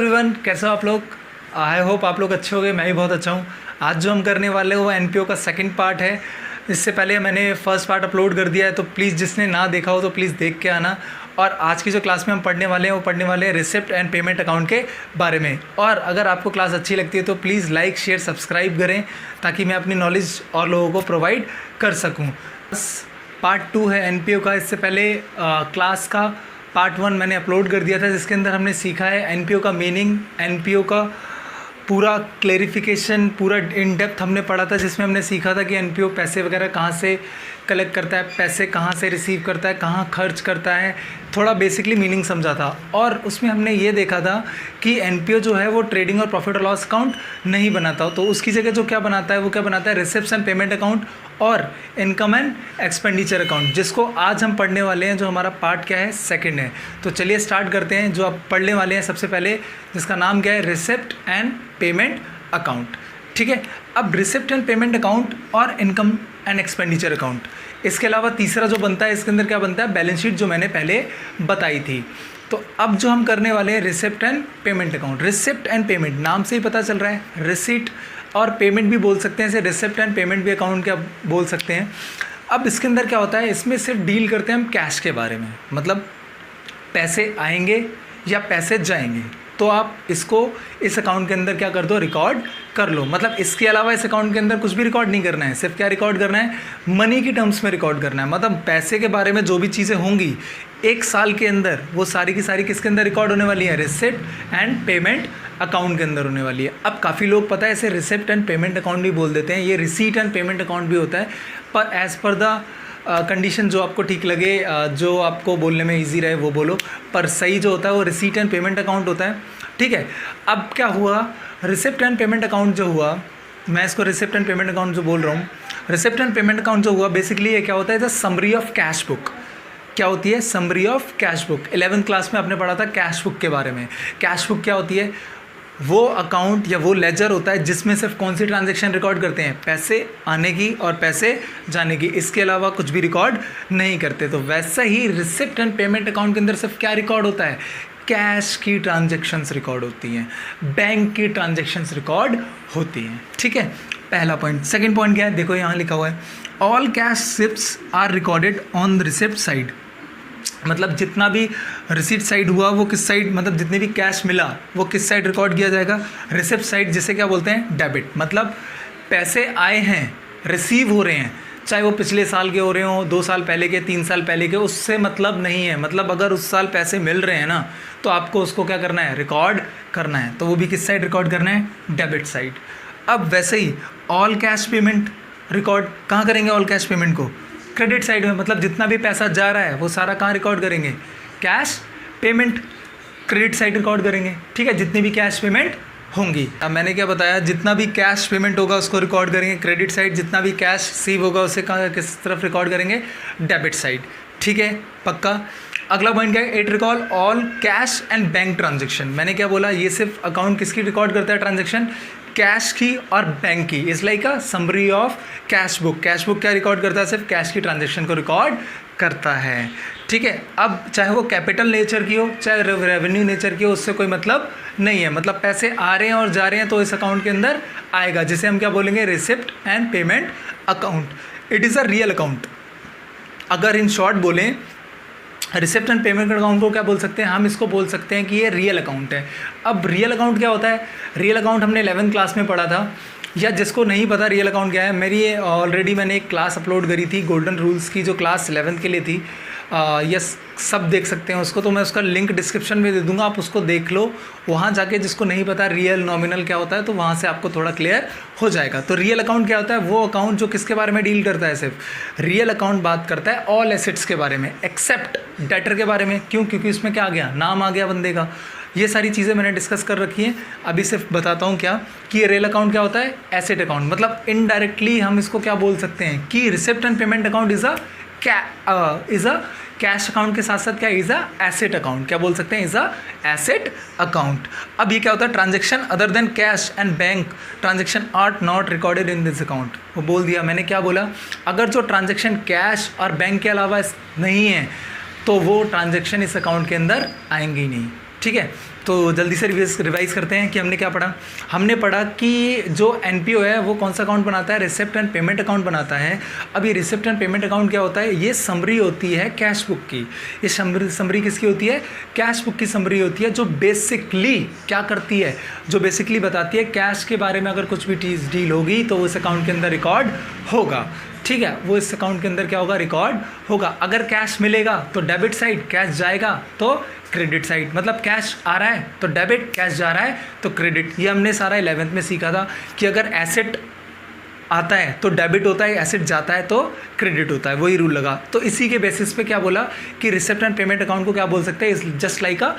Everyone, कैसे हो आप लोग। आई होप आप लोग अच्छे हो गए। मैं भी बहुत अच्छा हूँ। आज जो हम करने वाले हैं वो एनपीओ का सेकंड पार्ट है। इससे पहले मैंने फर्स्ट पार्ट अपलोड कर दिया है, तो प्लीज़ जिसने ना देखा हो तो प्लीज़ देख के आना। और आज की जो क्लास में हम पढ़ने वाले हैं वो पढ़ने वाले हैं रिसिप्ट एंड पेमेंट अकाउंट के बारे में। और अगर आपको क्लास अच्छी लगती है तो प्लीज़ लाइक शेयर सब्सक्राइब करें, ताकि मैं अपनी नॉलेज और लोगों को प्रोवाइड कर सकूँ। पार्ट 2 है एनपीओ का। इससे पहले क्लास का पार्ट 1 मैंने अपलोड कर दिया था, जिसके अंदर हमने सीखा है एनपीओ का मीनिंग, एनपीओ का पूरा क्लेरिफिकेशन, पूरा इन डेप्थ हमने पढ़ा था, जिसमें हमने सीखा था कि एनपीओ पैसे वगैरह कहाँ से कलेक्ट करता है, पैसे कहाँ से रिसीव करता है, कहाँ खर्च करता है, थोड़ा बेसिकली मीनिंग समझा था। और उसमें हमने ये देखा था कि एनपीओ जो है वो ट्रेडिंग और प्रॉफिट और लॉस अकाउंट नहीं बनाता, तो उसकी जगह जो क्या बनाता है वो क्या बनाता है, रिसिप्ट्स एंड पेमेंट अकाउंट और इनकम एंड एक्सपेंडिचर अकाउंट, जिसको आज हम पढ़ने वाले हैं। जो हमारा पार्ट क्या है, सेकंड है। तो चलिए स्टार्ट करते हैं। जो आप पढ़ने वाले हैं सबसे पहले, जिसका नाम क्या है, रिसिप्ट एंड पेमेंट अकाउंट। ठीक है। अब रिसिप्ट एंड पेमेंट अकाउंट और इनकम एंड एक्सपेंडिचर अकाउंट, इसके अलावा तीसरा जो बनता है, इसके अंदर क्या बनता है, बैलेंस शीट, जो मैंने पहले बताई थी। तो अब जो हम करने वाले हैं receipt and payment account. Receipt and payment, नाम से ही पता चल रहा है, रिसीट और पेमेंट भी बोल सकते हैं इसे, रिसिप्ट एंड पेमेंट भी अकाउंट क्या बोल सकते हैं। अब इसके अंदर क्या होता है, इसमें सिर्फ डील करते हैं हम कैश के बारे में, मतलब पैसे आएंगे या पैसे जाएंगे, तो आप इसको इस अकाउंट के अंदर क्या कर दो, रिकॉर्ड कर लो। मतलब इसके अलावा इस अकाउंट के अंदर कुछ भी रिकॉर्ड नहीं करना है, सिर्फ क्या रिकॉर्ड करना है, मनी की टर्म्स में रिकॉर्ड करना है। मतलब पैसे के बारे में जो भी चीज़ें होंगी एक साल के अंदर, वो सारी की सारी किसके अंदर रिकॉर्ड होने वाली है, रिसिप्ट एंड पेमेंट अकाउंट के अंदर होने वाली है। अब काफ़ी लोग पता है इसे रिसिप्ट एंड पेमेंट अकाउंट भी बोल देते हैं, ये रिसीट एंड पेमेंट अकाउंट भी होता है, पर एज़ पर द कंडीशन जो आपको ठीक लगे, जो आपको बोलने में इजी रहे वो बोलो, पर सही जो होता है वो रिसीट एंड पेमेंट अकाउंट होता है। ठीक है। अब क्या हुआ, रिसिप्ट एंड पेमेंट अकाउंट जो हुआ, मैं इसको रिसिप्ट एंड पेमेंट अकाउंट जो बोल रहा हूँ, रिसिप्ट एंड पेमेंट अकाउंट जो हुआ, बेसिकली ये क्या होता है, the summary of cash book. क्या होती है, summary of cash book. 11th class में आपने पढ़ा था कैश बुक के बारे में। कैश बुक क्या होती है, वो अकाउंट या वो लेजर होता है जिसमें सिर्फ कौन सी ट्रांजैक्शन रिकॉर्ड करते हैं, पैसे आने की और पैसे जाने की, इसके अलावा कुछ भी रिकॉर्ड नहीं करते। तो वैसा ही रिसिप्ट एंड पेमेंट अकाउंट के अंदर सिर्फ क्या रिकॉर्ड होता है, कैश की ट्रांजैक्शंस रिकॉर्ड होती हैं, बैंक की ट्रांजैक्शंस रिकॉर्ड होती हैं। ठीक है, पहला पॉइंट। सेकंड पॉइंट क्या है, देखो यहाँ लिखा हुआ है, all cash receipts are recorded on the receipt side. मतलब जितना भी रिसीट साइड हुआ वो किस साइड, मतलब जितने भी कैश मिला वो किस साइड रिकॉर्ड किया जाएगा, रिसिप्ट साइड, जिसे क्या बोलते हैं, डेबिट। मतलब पैसे आए हैं, रिसीव हो रहे हैं, चाहे वो पिछले साल के हो रहे हो, 2 साल पहले के, 3 साल पहले के, उससे मतलब नहीं है। मतलब अगर उस साल पैसे मिल रहे हैं ना, तो आपको उसको क्या करना है, रिकॉर्ड करना है। तो वो भी किस साइड रिकॉर्ड करना है, डेबिट साइड। अब वैसे ही ऑल कैश पेमेंट रिकॉर्ड कहाँ करेंगे, ऑल कैश पेमेंट को क्रेडिट साइड में। मतलब जितना भी पैसा जा रहा है वो सारा कहाँ रिकॉर्ड करेंगे, cash payment credit side record करेंगे। ठीक है, जितनी भी कैश पेमेंट होंगी। अब मैंने क्या बताया, जितना भी कैश पेमेंट होगा उसको रिकॉर्ड करेंगे क्रेडिट साइड, जितना भी कैश रिसीव होगा उसे किस तरफ रिकॉर्ड करेंगे, डेबिट साइड। ठीक है, पक्का। अगला पॉइंट क्या है, it recall all cash and bank transaction. मैंने क्या बोला, ये सिर्फ अकाउंट किसकी रिकॉर्ड करता है, ट्रांजेक्शन कैश की और बैंक की। Is like a summary of cash book. Cash book क्या रिकॉर्ड करता है, सिर्फ कैश की ट्रांजेक्शन को रिकॉर्ड करता है। ठीक है। अब चाहे वो कैपिटल नेचर की हो, चाहे रेवेन्यू नेचर की हो, उससे कोई मतलब नहीं है। मतलब पैसे आ रहे हैं और जा रहे हैं तो इस अकाउंट के अंदर आएगा, जिसे हम क्या बोलेंगे, receipt and payment account. It is a real account. अगर इन शॉर्ट बोलें, रिसिप्ट एंड पेमेंट अकाउंट को क्या बोल सकते हैं, हम इसको बोल सकते हैं कि ये रियल अकाउंट है। अब रियल अकाउंट क्या होता है, रियल अकाउंट हमने 11th क्लास में पढ़ा था, या जिसको नहीं पता रियल अकाउंट क्या है, मेरी ये ऑलरेडी मैंने एक क्लास अपलोड करी थी, गोल्डन रूल्स की, जो क्लास 11th के लिए थी। यस, सब देख सकते हैं उसको, तो मैं उसका लिंक डिस्क्रिप्शन में दे दूंगा, आप उसको देख लो। वहाँ जाके जिसको नहीं पता रियल नॉमिनल क्या होता है, तो वहाँ से आपको थोड़ा क्लियर हो जाएगा। तो रियल अकाउंट क्या होता है, वो अकाउंट जो किसके बारे में डील करता है, सिर्फ रियल अकाउंट बात करता है ऑल एसेट्स के बारे में, एक्सेप्ट डेटर के बारे में। क्यों, क्योंकि इसमें क्या आ गया, नाम आ गया बंदे का। ये सारी चीज़ें मैंने डिस्कस कर रखी हैं। अभी सिर्फ बताता हूँ क्या, कि रियल अकाउंट क्या होता है, एसेट अकाउंट। मतलब इनडायरेक्टली हम इसको क्या बोल सकते हैं, कि receipt and payment account is a cash account के साथ साथ क्या, इज़ अ एसेट अकाउंट। क्या बोल सकते हैं, इज़ अ एसेट अकाउंट। अब ये क्या होता है, transaction other than cash and bank transaction are not recorded in this account. वो बोल दिया मैंने, क्या बोला, अगर जो ट्रांजेक्शन कैश और बैंक के अलावा नहीं है, तो वो ट्रांजेक्शन इस अकाउंट के अंदर आएंगे ही नहीं। ठीक है, तो जल्दी से रिवाइज करते हैं कि हमने क्या पढ़ा। हमने पढ़ा कि जो एनपीओ है वो कौन सा अकाउंट बनाता है, रिसिप्ट एंड पेमेंट अकाउंट बनाता है। अब ये रिसिप्ट एंड पेमेंट अकाउंट क्या होता है, ये समरी होती है कैश बुक की। ये समरी किसकी होती है, कैश बुक की समरी होती है, जो बेसिकली क्या करती है, जो बेसिकली बताती है कैश के बारे में अगर कुछ भी चीज़ डील होगी तो उस अकाउंट के अंदर रिकॉर्ड होगा। ठीक है, वो इस अकाउंट के अंदर क्या होगा, रिकॉर्ड होगा। अगर कैश मिलेगा तो डेबिट साइड, कैश जाएगा तो क्रेडिट साइड, मतलब कैश आ रहा है तो डेबिट, कैश जा रहा है तो क्रेडिट। ये हमने सारा 11th में सीखा था कि अगर एसेट आता है तो डेबिट होता है, एसेट जाता है तो क्रेडिट होता है, वही रूल लगा। तो इसी के बेसिस पे क्या बोला कि रिसिप्ट एंड पेमेंट अकाउंट को क्या बोल सकते हैं, is just like a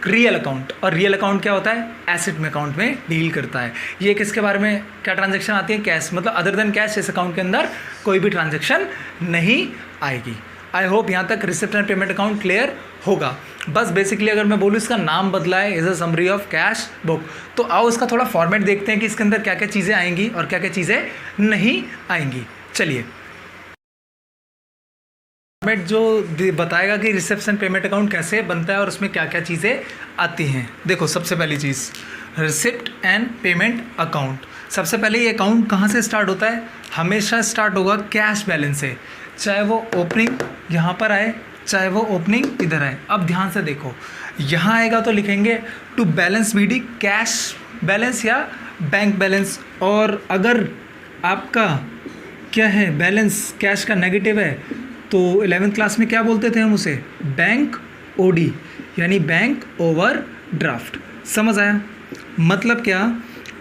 real account. और रियल अकाउंट क्या होता है, एसेट में अकाउंट में डील करता है। ये किसके बारे में क्या ट्रांजैक्शन आती है, कैश, मतलब अदर देन कैश इस अकाउंट के अंदर कोई भी ट्रांजैक्शन नहीं आएगी। आई होप यहाँ तक receipt and payment account clear होगा। बस बेसिकली अगर मैं बोलूँ इसका नाम बदला है, is a summary of cash book. तो आओ इसका थोड़ा फॉर्मेट देखते हैं कि इसके अंदर क्या क्या चीज़ें आएंगी और क्या क्या चीज़ें नहीं आएंगी। चलिए, फॉर्मेट जो बताएगा कि रिसिप्ट एंड पेमेंट अकाउंट कैसे बनता है और उसमें क्या क्या चीज़ें आती हैं। देखो, सबसे पहली चीज़ रिसिप्ट एंड पेमेंट अकाउंट। सबसे पहले ये अकाउंट कहाँ से स्टार्ट होता है, हमेशा स्टार्ट होगा कैश बैलेंस से, चाहे वो ओपनिंग यहाँ पर आए, चाहे वो ओपनिंग इधर आए। अब ध्यान से देखो, यहाँ आएगा तो लिखेंगे to balance b d cash balance या बैंक बैलेंस। और अगर आपका क्या है, बैलेंस कैश का नेगेटिव है तो 11th क्लास में क्या बोलते थे हम उसे, बैंक ओडी, यानी बैंक ओवर ड्राफ्ट। समझ आया, मतलब क्या,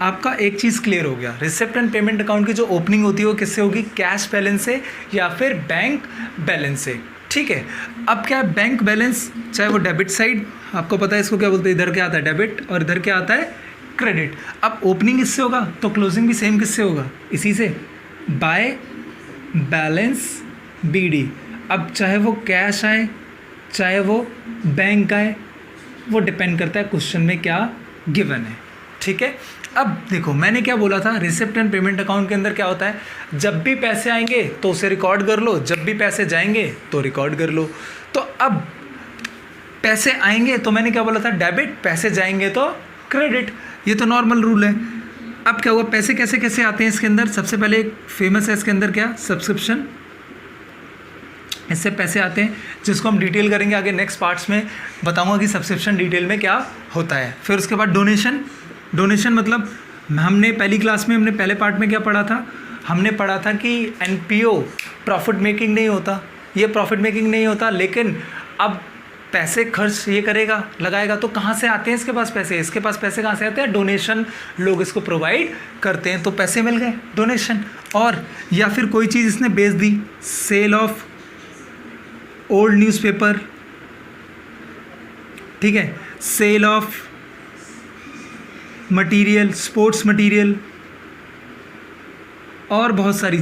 आपका एक चीज़ क्लियर हो गया, रिसिप्ट एंड पेमेंट अकाउंट की जो ओपनिंग होती है वो किससे होगी, कैश बैलेंस से या फिर बैंक बैलेंस से। ठीक है, अब क्या है, बैंक बैलेंस, चाहे वो डेबिट साइड, आपको पता है इसको क्या बोलते हैं, इधर क्या आता है डेबिट और इधर क्या आता है क्रेडिट। अब ओपनिंग इससे होगा तो क्लोजिंग भी सेम किससे होगा, इसी से, बाय बैलेंस बीडी। अब चाहे वो कैश आए चाहे वो बैंक आए, वो डिपेंड करता है क्वेश्चन में क्या गिवन है। ठीक है, अब देखो मैंने क्या बोला था, रिसिप्ट एंड पेमेंट अकाउंट के अंदर क्या होता है, जब भी पैसे आएंगे तो उसे रिकॉर्ड कर लो, जब भी पैसे जाएंगे तो रिकॉर्ड कर लो। तो अब पैसे आएंगे तो मैंने क्या बोला था, डेबिट, पैसे जाएंगे तो क्रेडिट, ये तो नॉर्मल रूल है। अब क्या हुआ, पैसे कैसे कैसे आते हैं इसके अंदर, सबसे पहले एक फेमस है इसके अंदर क्या, सब्सक्रिप्शन, इससे पैसे आते हैं, जिसको हम डिटेल करेंगे आगे नेक्स्ट पार्ट्स में, बताऊंगा कि सब्सक्रिप्शन डिटेल में क्या होता है। फिर उसके बाद डोनेशन। डोनेशन मतलब हमने पहली क्लास में, हमने पहले पार्ट में क्या पढ़ा था, हमने पढ़ा था कि एनपीओ प्रॉफिट मेकिंग नहीं होता, ये प्रॉफिट मेकिंग नहीं होता, लेकिन अब पैसे खर्च ये करेगा, लगाएगा, तो कहाँ से आते हैं इसके पास पैसे, इसके पास पैसे कहाँ से आते हैं, डोनेशन, लोग इसको प्रोवाइड करते हैं तो पैसे मिल गए, डोनेशन। और या फिर कोई चीज़ इसने बेच दी, सेल ऑफ ओल्ड न्यूज़पेपर, ठीक है, sale of material, sports material, और बहुत सारी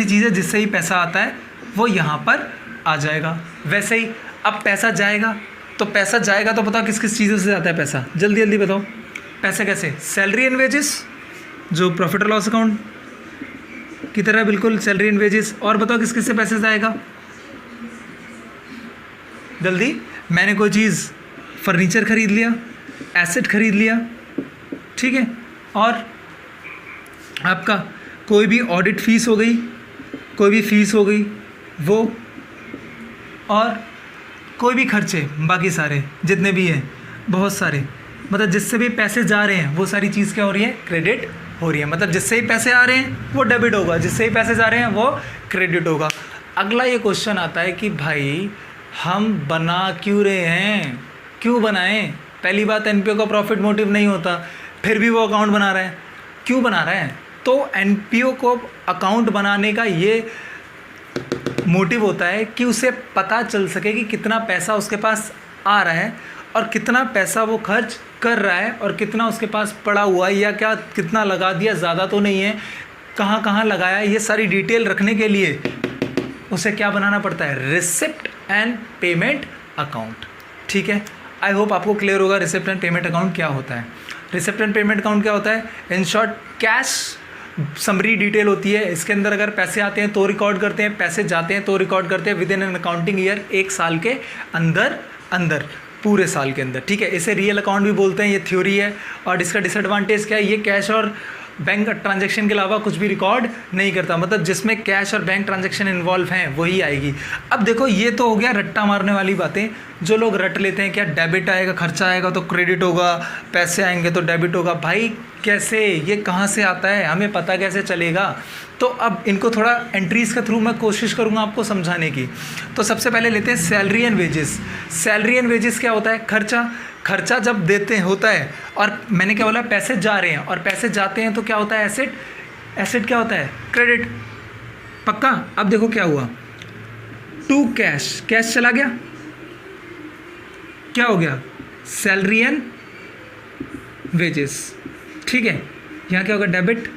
चीज़ें जिससे ही पैसा आता है वो यहाँ पर आ जाएगा। वैसे ही अब पैसा जाएगा तो बताओ किस किस चीज़ों से जाता है पैसा, जल्दी जल्दी बताओ, पैसे कैसे, सैलरी एंड वेजेस, जो प्रॉफिट और लॉस अकाउंट की तरह बिल्कुल सैलरी एंड वेजेस। और बताओ किस किस से पैसे जाएगा, जल्दी, मैंने कोई चीज़ फर्नीचर खरीद लिया, एसेट खरीद लिया, ठीक है, और आपका कोई भी ऑडिट फीस हो गई, कोई भी फीस हो गई वो, और कोई भी खर्चे बाकी सारे जितने भी हैं, बहुत सारे, मतलब जिससे भी पैसे जा रहे हैं वो सारी चीज़ क्या हो रही है, क्रेडिट हो रही है। मतलब जिससे ही पैसे आ रहे हैं वो डेबिट होगा, जिससे ही पैसे जा रहे हैं वो क्रेडिट होगा। अगला ये क्वेश्चन आता है कि भाई हम बना क्यों रहे हैं, क्यों बनाएं। पहली बात, एनपीओ का प्रॉफिट मोटिव नहीं होता, फिर भी वो अकाउंट बना रहा है, क्यों बना रहा है। तो एनपीओ को अकाउंट बनाने का ये मोटिव होता है कि उसे पता चल सके कि कितना पैसा उसके पास आ रहा है और कितना पैसा वो खर्च कर रहा है और कितना उसके पास पड़ा हुआ है, या क्या कितना लगा दिया, ज़्यादा तो नहीं है, कहाँ कहाँ लगाया, ये सारी डिटेल रखने के लिए उसे क्या बनाना पड़ता है, रिसिप्ट एंड पेमेंट अकाउंट। ठीक है, आई होप आपको क्लियर होगा रिसिप्ट एंड पेमेंट अकाउंट क्या होता है। रिसिप्ट एंड पेमेंट अकाउंट क्या होता है, in short cash summary detail होती है। इसके अंदर अगर पैसे आते हैं तो रिकॉर्ड करते हैं, पैसे जाते हैं तो रिकॉर्ड करते हैं with in an accounting year, एक साल के अंदर अंदर। पूरे साल के अंदर, ठीक है। इसे रियल अकाउंट भी बोलते हैं, ये थ्योरी है। और इसका डिसएडवांटेज क्या है, ये कैश और बैंक ट्रांजैक्शन के अलावा कुछ भी रिकॉर्ड नहीं करता, मतलब जिसमें कैश और बैंक ट्रांजैक्शन इन्वॉल्व हैं वही आएगी। अब देखो ये तो हो गया रट्टा मारने वाली बातें, जो लोग रट लेते हैं, क्या डेबिट आएगा, खर्चा आएगा तो क्रेडिट होगा, पैसे आएंगे तो डेबिट होगा। भाई कैसे, ये कहाँ से आता है, हमें पता कैसे चलेगा? तो अब इनको थोड़ा एंट्रीज़ के थ्रू मैं कोशिश करूँगा आपको समझाने की। तो सबसे पहले लेते हैं salary and wages. Salary and wages क्या होता है? खर्चा। खर्चा जब देते होता है, और मैंने क्या बोला, पैसे जा रहे हैं और पैसे जाते हैं तो क्या होता है? एसेट। एसेट क्या होता है? क्रेडिट। पक्का? अब देखो क्या हुआ, टू कैश, कैश चला गया, क्या हो गया? सैलरी एंड वेजेस, ठीक है। यहाँ क्या होगा? डेबिट।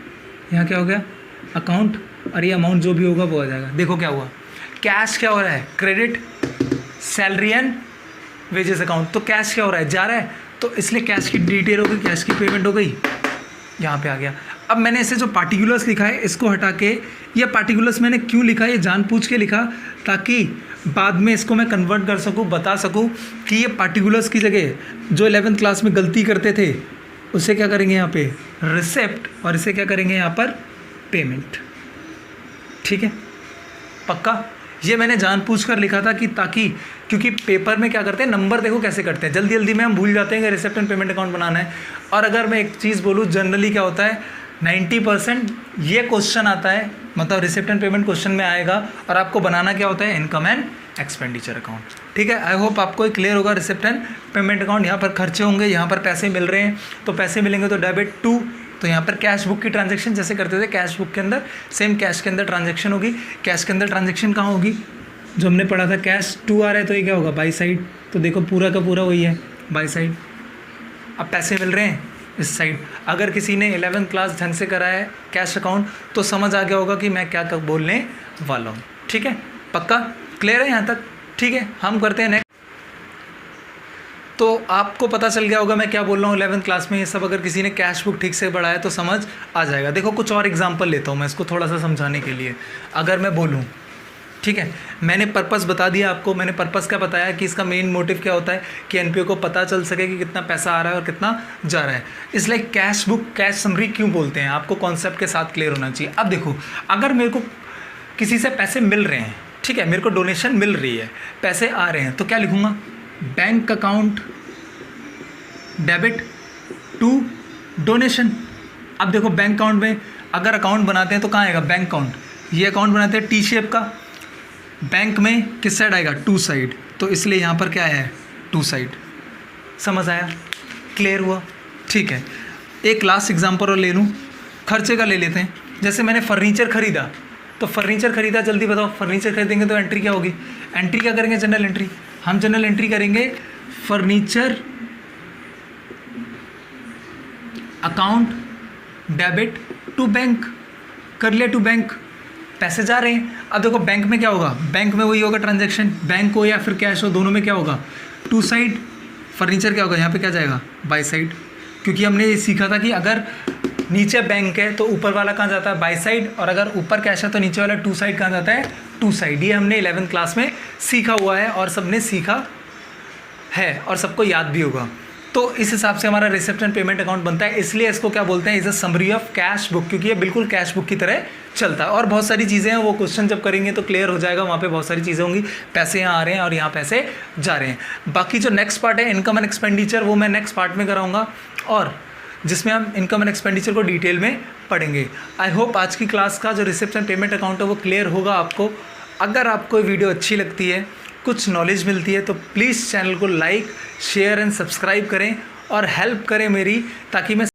यहाँ क्या हो गया? अकाउंट। और ये अमाउंट जो भी होगा वो आ जाएगा। देखो क्या हुआ, कैश क्या हो रहा है? Credit. Salary and wages account, तो कैश क्या हो रहा है? जा रहा है, तो इसलिए कैश की डिटेल हो गई, कैश की पेमेंट हो गई, यहाँ पे आ गया। अब मैंने इसे जो पार्टिकुलर्स लिखा है इसको हटा के, ये पार्टिकुलर्स मैंने क्यों लिखा, ये जानबूझ के लिखा ताकि बाद में इसको मैं कन्वर्ट कर सकूँ, बता सकूँ कि ये पार्टिकुलर्स की जगह जो 11th क्लास में गलती करते थे उसे क्या करेंगे यहाँ पे? रिसिप्ट। और इसे क्या करेंगे यहाँ पर? पेमेंट, ठीक है। पक्का? ये मैंने जानबूझकर लिखा था कि ताकि, क्योंकि पेपर में क्या करते हैं, नंबर देखो कैसे करते हैं, जल्दी जल्दी में हम भूल जाते हैं कि रिसिप्ट एंड पेमेंट अकाउंट बनाना है। और अगर मैं एक चीज़ बोलूँ, जनरली क्या होता है, 90% ये क्वेश्चन आता है, मतलब रिसिप्ट एंड पेमेंट क्वेश्चन में आएगा, और आपको बनाना क्या होता है? इनकम एंड एक्सपेंडिचर अकाउंट, ठीक है। आई होप आपको क्लियर होगा। रिसिप्ट एंड पेमेंट अकाउंट, यहाँ पर खर्चे होंगे, यहाँ पर पैसे मिल रहे हैं, तो पैसे मिलेंगे तो डेबिट टू, तो यहाँ पर कैश बुक की ट्रांजैक्शन जैसे करते थे, कैश बुक के अंदर सेम कैश के अंदर ट्रांजैक्शन होगी। कैश के अंदर ट्रांजैक्शन कहाँ होगी? जो हमने पढ़ा था, कैश टू आ रहा है तो ये क्या होगा? By side. तो देखो पूरा का पूरा वही है, बाई साइड। अब पैसे मिल रहे हैं इस साइड। अगर किसी ने 11th क्लास ढंग से करा है कैश अकाउंट तो समझ आ गया होगा कि मैं क्या बोलने वाला हूँ, ठीक है। पक्का क्लियर है यहाँ तक? ठीक है, हम करते हैं नेक्स्ट। तो आपको पता चल गया होगा मैं क्या बोल रहा हूँ 11th क्लास में। ये सब अगर किसी ने कैश बुक ठीक से पढ़ा है तो समझ आ जाएगा। देखो कुछ और एग्जांपल लेता हूँ मैं इसको थोड़ा सा समझाने के लिए। अगर मैं बोलूँ, ठीक है, मैंने पर्पस बता दिया आपको। मैंने पर्पस क्या बताया कि इसका मेन मोटिव क्या होता है कि एनपीओ को पता चल सके कि कितना पैसा आ रहा है और कितना जा रहा है। इसलिए कैश बुक, कैश समरी क्यों बोलते हैं, आपको कॉन्सेप्ट के साथ क्लियर होना चाहिए। अब देखो, अगर मेरे को किसी से पैसे मिल रहे हैं, ठीक है, मेरे को डोनेशन मिल रही है, पैसे आ रहे हैं, तो क्या लिखूँगा? Bank account debit to donation. अब देखो बैंक अकाउंट में अगर अकाउंट बनाते हैं तो कहाँ आएगा? Bank account. ये अकाउंट बनाते हैं टी शेप का, बैंक में किस साइड आएगा? टू साइड, तो इसलिए यहाँ पर क्या है? To side. समझ आया? क्लियर हुआ? ठीक है। एक लास्ट एग्जांपल और ले लूँ, खर्चे का ले लेते हैं। जैसे मैंने फर्नीचर ख़रीदा, तो फर्नीचर ख़रीदा, जल्दी बताओ, फर्नीचर खरीदेंगे तो एंट्री क्या होगी? एंट्री क्या करेंगे? General entry. हम जनरल एंट्री करेंगे furniture account debit to bank. कर लिया, टू बैंक। पैसे जा रहे हैं। अब देखो बैंक में क्या होगा? बैंक में वही होगा ट्रांजैक्शन, बैंक हो या फिर कैश हो, दोनों में क्या होगा? To side. फर्नीचर क्या होगा? यहाँ पे क्या जाएगा? बाई साइड, क्योंकि हमने ये सीखा था कि अगर नीचे बैंक है तो ऊपर वाला कहाँ जाता है? बाई साइड, और अगर ऊपर कैश है तो नीचे वाला टू साइड कहाँ जाता है? To side. ये हमने 11th क्लास में सीखा हुआ है और सबने सीखा है और सबको याद भी होगा। तो इस हिसाब से हमारा रिसिप्ट एंड पेमेंट अकाउंट बनता है। इसलिए इसको क्या बोलते हैं? Is a summary of cash book, क्योंकि ये बिल्कुल कैश बुक की तरह चलता है। और बहुत सारी चीज़ें हैं, वो क्वेश्चन जब करेंगे तो क्लियर हो जाएगा। वहाँ पे बहुत सारी चीज़ें होंगी, पैसे यहाँ आ रहे हैं और यहाँ पैसे जा रहे हैं। बाकी जो नेक्स्ट पार्ट है इनकम एंड एक्सपेंडिचर, वो मैं नेक्स्ट पार्ट में कराऊंगा, और जिसमें हम इनकम एंड एक्सपेंडिचर को डिटेल में पढ़ेंगे। आई होप आज की क्लास का जो रिसिप्ट एंड पेमेंट अकाउंट है वो क्लियर होगा आपको। अगर आपको वीडियो अच्छी लगती है, कुछ नॉलेज मिलती है, तो प्लीज़ चैनल को लाइक, शेयर एंड सब्सक्राइब करें और हेल्प करें मेरी, ताकि मैं